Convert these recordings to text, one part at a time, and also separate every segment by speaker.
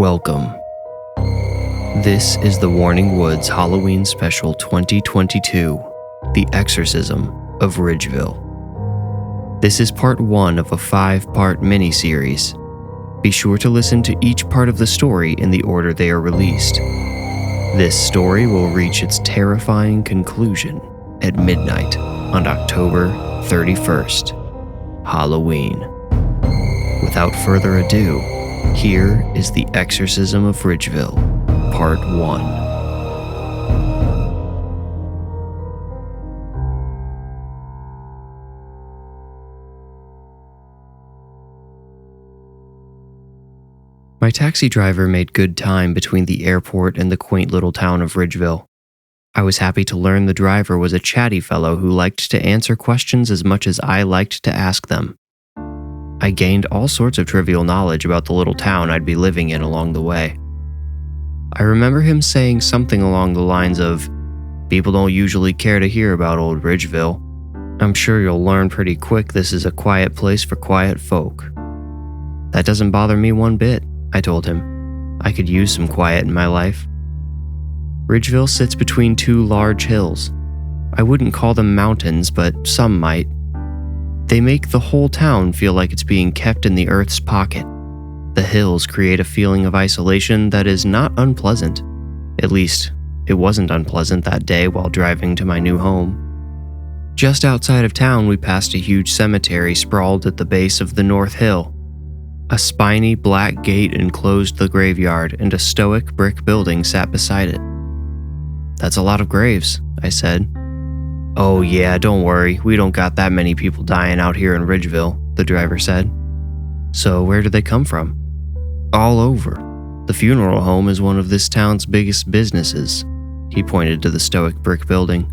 Speaker 1: Welcome. This is the Warning Woods Halloween Special 2022, The Exorcism of Ridgeville. This is part 1 of a 5-part mini-series. Be sure to listen to each part of the story in the order they are released. This story will reach its terrifying conclusion at midnight on October 31st, Halloween. Without further ado, here is The Exorcism of Ridgeville, Part 1. My taxi driver made good time between the airport and the quaint little town of Ridgeville. I was happy to learn the driver was a chatty fellow who liked to answer questions as much as I liked to ask them. I gained all sorts of trivial knowledge about the little town I'd be living in along the way. I remember him saying something along the lines of, "People don't usually care to hear about old Ridgeville. I'm sure you'll learn pretty quick this is a quiet place for quiet folk." "That doesn't bother me one bit," I told him. "I could use some quiet in my life." Ridgeville sits between 2 large hills. I wouldn't call them mountains, but some might. They make the whole town feel like it's being kept in the earth's pocket. The hills create a feeling of isolation that is not unpleasant. At least, it wasn't unpleasant that day while driving to my new home. Just outside of town, we passed a huge cemetery sprawled at the base of the North Hill. A spiny black gate enclosed the graveyard, and a stoic brick building sat beside it. "That's a lot of graves," I said. "Oh yeah, don't worry, we don't got that many people dying out here in Ridgeville," the driver said. "So where do they come from?" "All over. The funeral home is one of this town's biggest businesses." He pointed to the stoic brick building.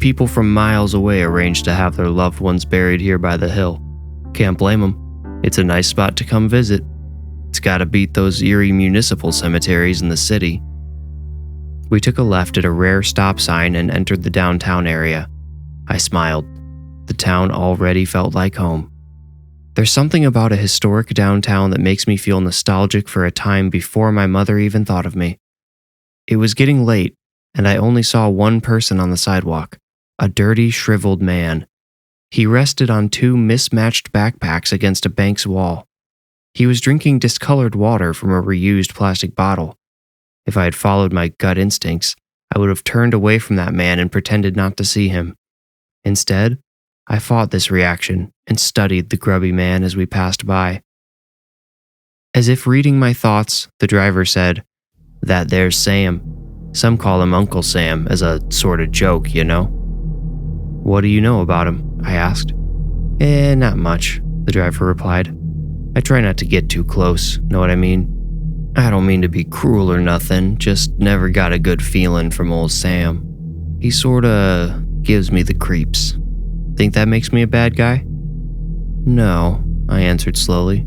Speaker 1: "People from miles away arrange to have their loved ones buried here by the hill. Can't blame them. It's a nice spot to come visit. It's gotta beat those eerie municipal cemeteries in the city." We took a left at a rare stop sign and entered the downtown area. I smiled. The town already felt like home. There's something about a historic downtown that makes me feel nostalgic for a time before my mother even thought of me. It was getting late, and I only saw one person on the sidewalk, a dirty, shriveled man. He rested on 2 mismatched backpacks against a bank's wall. He was drinking discolored water from a reused plastic bottle. If I had followed my gut instincts, I would have turned away from that man and pretended not to see him. Instead, I fought this reaction and studied the grubby man as we passed by. As if reading my thoughts, the driver said, "That there's Sam. Some call him Uncle Sam as a sort of joke, you know." "What do you know about him?" I asked. Not much," the driver replied. "I try not to get too close, know what I mean? I don't mean to be cruel or nothing, just never got a good feeling from old Sam. He sorta gives me the creeps. Think that makes me a bad guy?" "No," I answered slowly.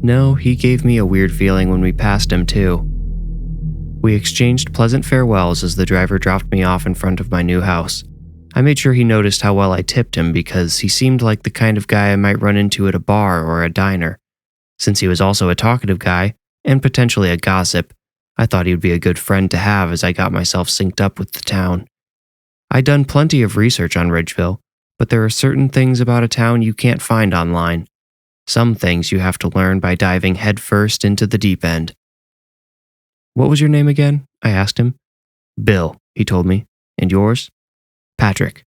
Speaker 1: "No, he gave me a weird feeling when we passed him too." We exchanged pleasant farewells as the driver dropped me off in front of my new house. I made sure he noticed how well I tipped him because he seemed like the kind of guy I might run into at a bar or a diner. Since he was also a talkative guy, and potentially a gossip, I thought he would be a good friend to have as I got myself synced up with the town. I'd done plenty of research on Ridgeville, but there are certain things about a town you can't find online. Some things you have to learn by diving headfirst into the deep end. "What was your name again?" I asked him. "Bill," he told me. "And yours?" "Patrick."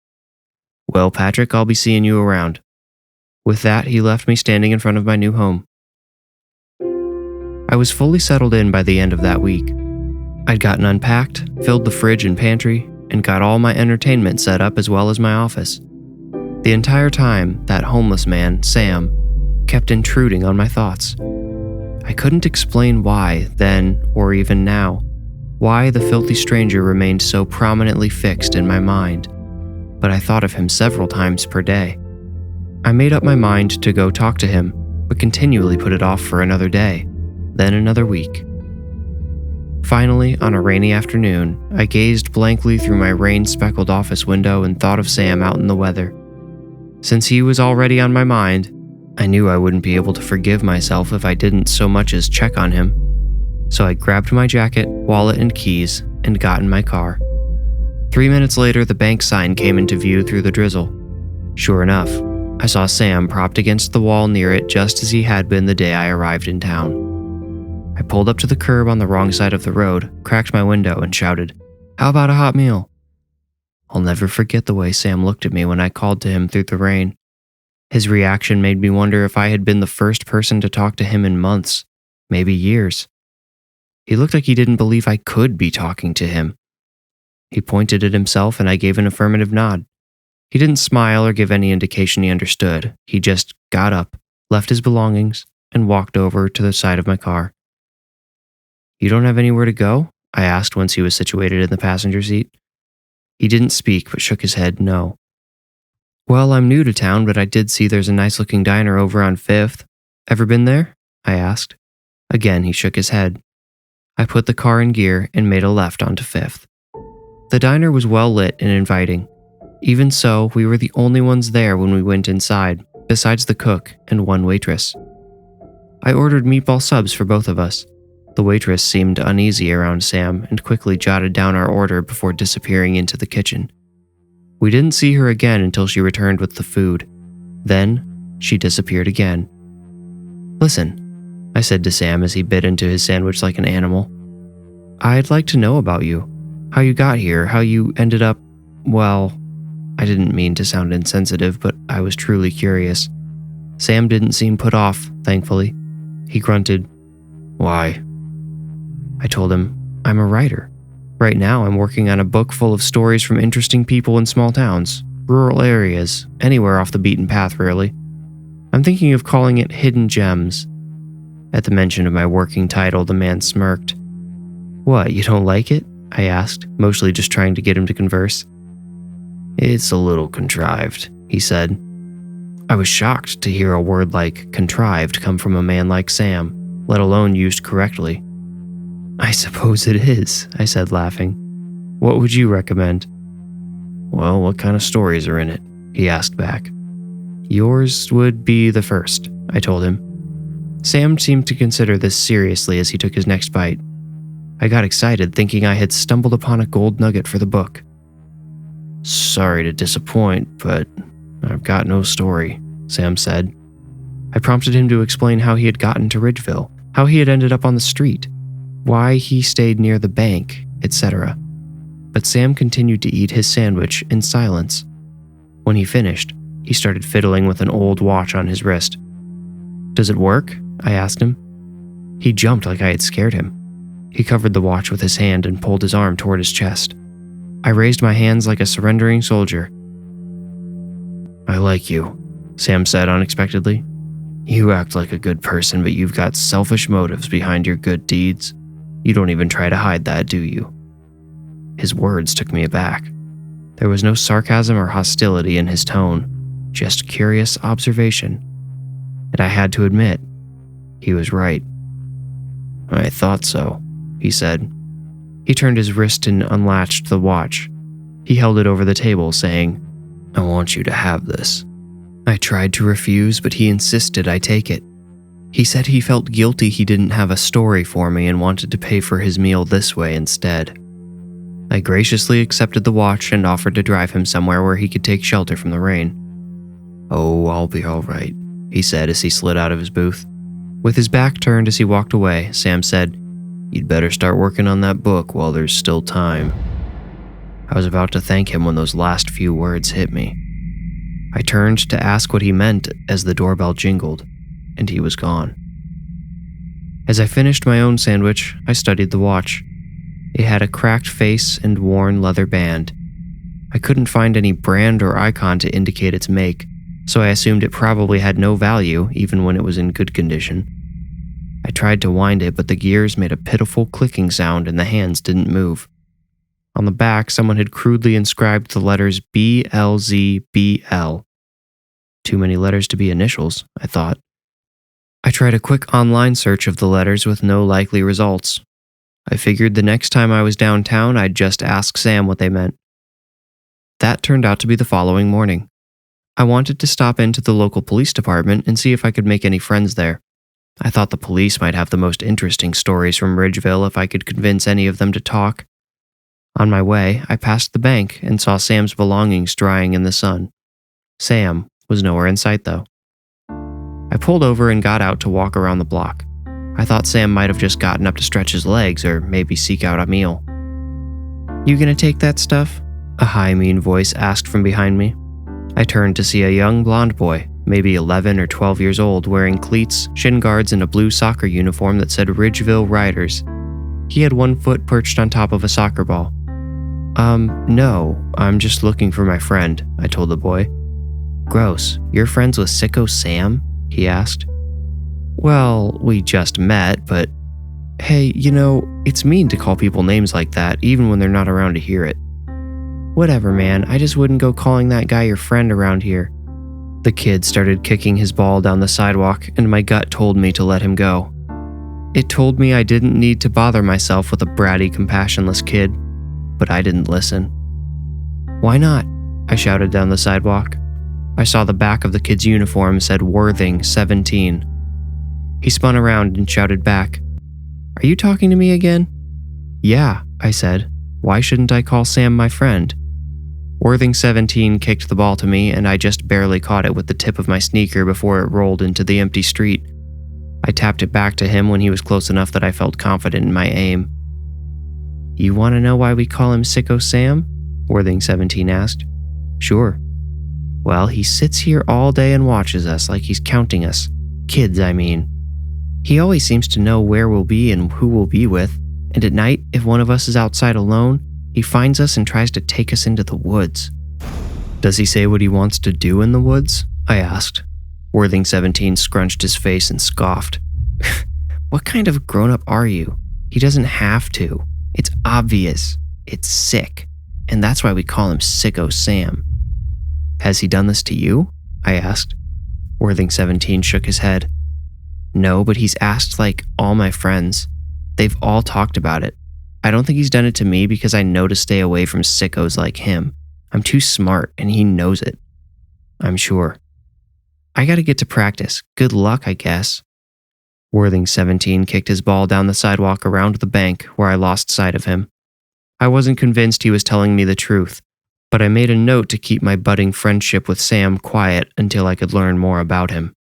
Speaker 1: "Well, Patrick, I'll be seeing you around." With that, he left me standing in front of my new home. I was fully settled in by the end of that week. I'd gotten unpacked, filled the fridge and pantry, and got all my entertainment set up as well as my office. The entire time, that homeless man, Sam, kept intruding on my thoughts. I couldn't explain why, then, or even now, why the filthy stranger remained so prominently fixed in my mind, but I thought of him several times per day. I made up my mind to go talk to him, but continually put it off for another day, then another week. Finally, on a rainy afternoon, I gazed blankly through my rain-speckled office window and thought of Sam out in the weather. Since he was already on my mind, I knew I wouldn't be able to forgive myself if I didn't so much as check on him. So I grabbed my jacket, wallet, and keys and got in my car. 3 minutes later, the bank sign came into view through the drizzle. Sure enough, I saw Sam propped against the wall near it just as he had been the day I arrived in town. I pulled up to the curb on the wrong side of the road, cracked my window, and shouted, "How about a hot meal?" I'll never forget the way Sam looked at me when I called to him through the rain. His reaction made me wonder if I had been the first person to talk to him in months, maybe years. He looked like he didn't believe I could be talking to him. He pointed at himself and I gave an affirmative nod. He didn't smile or give any indication he understood. He just got up, left his belongings, and walked over to the side of my car. "You don't have anywhere to go?" I asked once he was situated in the passenger seat. He didn't speak but shook his head no. "Well, I'm new to town, but I did see there's a nice-looking diner over on 5th. Ever been there?" I asked. Again, he shook his head. I put the car in gear and made a left onto 5th. The diner was well lit and inviting. Even so, we were the only ones there when we went inside, besides the cook and one waitress. I ordered meatball subs for both of us. The waitress seemed uneasy around Sam and quickly jotted down our order before disappearing into the kitchen. We didn't see her again until she returned with the food. Then, she disappeared again. "Listen," I said to Sam as he bit into his sandwich like an animal. "I'd like to know about you. How you got here, how you ended up, well," I didn't mean to sound insensitive, but I was truly curious. Sam didn't seem put off, thankfully. He grunted, "Why?" I told him, "I'm a writer. Right now I'm working on a book full of stories from interesting people in small towns, rural areas, anywhere off the beaten path really. I'm thinking of calling it Hidden Gems." At the mention of my working title, the man smirked. "What, you don't like it?" I asked, mostly just trying to get him to converse. "It's a little contrived," he said. I was shocked to hear a word like contrived come from a man like Sam, let alone used correctly. "I suppose it is," I said, laughing. "What would you recommend?" "Well, what kind of stories are in it?" he asked back. "Yours would be the first," I told him. Sam seemed to consider this seriously as he took his next bite. I got excited, thinking I had stumbled upon a gold nugget for the book. "Sorry to disappoint, but I've got no story," Sam said. I prompted him to explain how he had gotten to Ridgeville, how he had ended up on the street, why he stayed near the bank, etc. But Sam continued to eat his sandwich in silence. When he finished, he started fiddling with an old watch on his wrist. "Does it work?" I asked him. He jumped like I had scared him. He covered the watch with his hand and pulled his arm toward his chest. I raised my hands like a surrendering soldier. "I like you," Sam said unexpectedly. "You act like a good person, but you've got selfish motives behind your good deeds. You don't even try to hide that, do you?" His words took me aback. There was no sarcasm or hostility in his tone, just curious observation. And I had to admit, he was right. "I thought so," he said. He turned his wrist and unlatched the watch. He held it over the table, saying, "I want you to have this." I tried to refuse, but he insisted I take it. He said he felt guilty he didn't have a story for me and wanted to pay for his meal this way instead. I graciously accepted the watch and offered to drive him somewhere where he could take shelter from the rain. "Oh, I'll be all right," he said as he slid out of his booth. With his back turned as he walked away, Sam said, "You'd better start working on that book while there's still time." I was about to thank him when those last few words hit me. I turned to ask what he meant as the doorbell jingled, and he was gone. As I finished my own sandwich, I studied the watch. It had a cracked face and worn leather band. I couldn't find any brand or icon to indicate its make, so I assumed it probably had no value even when it was in good condition. I tried to wind it, but the gears made a pitiful clicking sound and the hands didn't move. On the back, someone had crudely inscribed the letters BLZBL. Too many letters to be initials, I thought. I tried a quick online search of the letters with no likely results. I figured the next time I was downtown, I'd just ask Sam what they meant. That turned out to be the following morning. I wanted to stop into the local police department and see if I could make any friends there. I thought the police might have the most interesting stories from Ridgeville if I could convince any of them to talk. On my way, I passed the bank and saw Sam's belongings drying in the sun. Sam was nowhere in sight, though. I pulled over and got out to walk around the block. I thought Sam might have just gotten up to stretch his legs or maybe seek out a meal. "You gonna take that stuff?" a high, mean voice asked from behind me. I turned to see a young blonde boy, maybe 11 or 12 years old, wearing cleats, shin guards, and a blue soccer uniform that said Ridgeville Riders. He had one foot perched on top of a soccer ball. No, I'm just looking for my friend," I told the boy. "Gross, you're friends with Sicko Sam?" he asked. "Well, we just met, but hey, it's mean to call people names like that, even when they're not around to hear it." "Whatever, man, I just wouldn't go calling that guy your friend around here." The kid started kicking his ball down the sidewalk, and my gut told me to let him go. It told me I didn't need to bother myself with a bratty, compassionless kid, but I didn't listen. "Why not?" I shouted down the sidewalk. I saw the back of the kid's uniform said Worthing 17. He spun around and shouted back, "Are you talking to me again?" "Yeah," I said. "Why shouldn't I call Sam my friend?" Worthing 17 kicked the ball to me, and I just barely caught it with the tip of my sneaker before it rolled into the empty street. I tapped it back to him when he was close enough that I felt confident in my aim. "You want to know why we call him Sicko Sam?" Worthing 17 asked. "Sure." "Well, he sits here all day and watches us like he's counting us. Kids, I mean. He always seems to know where we'll be and who we'll be with, and at night, if one of us is outside alone, he finds us and tries to take us into the woods." "Does he say what he wants to do in the woods?" I asked. Worthing 17 scrunched his face and scoffed. "What kind of grown-up are you? He doesn't have to. It's obvious. It's sick. And that's why we call him Sicko Sam." "Has he done this to you?" I asked. Worthing 17 shook his head. "No, but he's asked all my friends. They've all talked about it. I don't think he's done it to me because I know to stay away from sickos like him. I'm too smart and he knows it." "I'm sure." "I gotta get to practice. Good luck, I guess." Worthing 17 kicked his ball down the sidewalk around the bank where I lost sight of him. I wasn't convinced he was telling me the truth, but I made a note to keep my budding friendship with Sam quiet until I could learn more about him.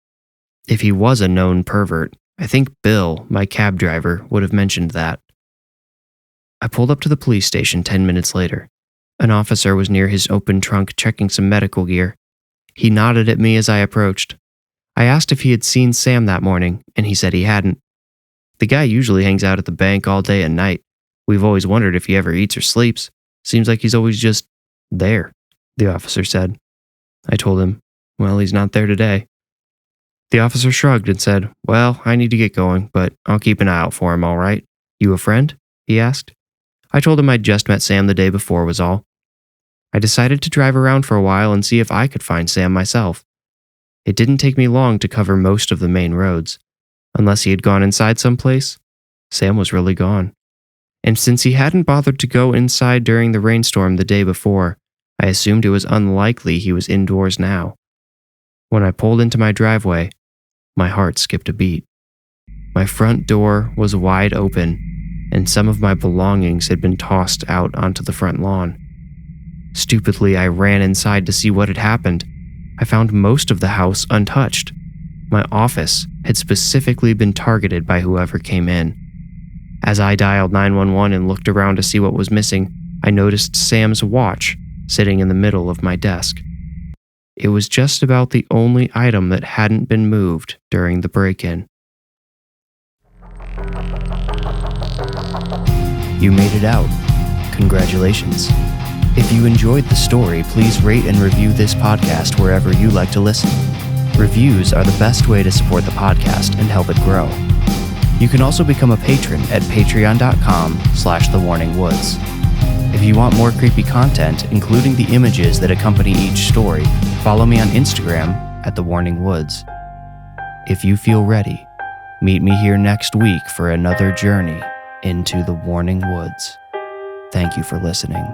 Speaker 1: If he was a known pervert, I think Bill, my cab driver, would have mentioned that. I pulled up to the police station 10 minutes later. An officer was near his open trunk checking some medical gear. He nodded at me as I approached. I asked if he had seen Sam that morning, and he said he hadn't. "The guy usually hangs out at the bank all day and night. We've always wondered if he ever eats or sleeps. Seems like he's always just there," the officer said. I told him, "Well, he's not there today." The officer shrugged and said, "Well, I need to get going, but I'll keep an eye out for him, all right? You a friend?" he asked. I told him I'd just met Sam the day before was all. I decided to drive around for a while and see if I could find Sam myself. It didn't take me long to cover most of the main roads. Unless he had gone inside someplace, Sam was really gone. And since he hadn't bothered to go inside during the rainstorm the day before, I assumed it was unlikely he was indoors now. When I pulled into my driveway, my heart skipped a beat. My front door was wide open, and some of my belongings had been tossed out onto the front lawn. Stupidly, I ran inside to see what had happened. I found most of the house untouched. My office had specifically been targeted by whoever came in. As I dialed 911 and looked around to see what was missing, I noticed Sam's watch sitting in the middle of my desk. It was just about the only item that hadn't been moved during the break-in. You made it out. Congratulations. If you enjoyed the story, please rate and review this podcast wherever you like to listen. Reviews are the best way to support the podcast and help it grow. You can also become a patron at patreon.com/thewarningwoods. If you want more creepy content, including the images that accompany each story, follow me on Instagram at @thewarningwoods. If you feel ready, meet me here next week for another journey into the Warning Woods. Thank you for listening.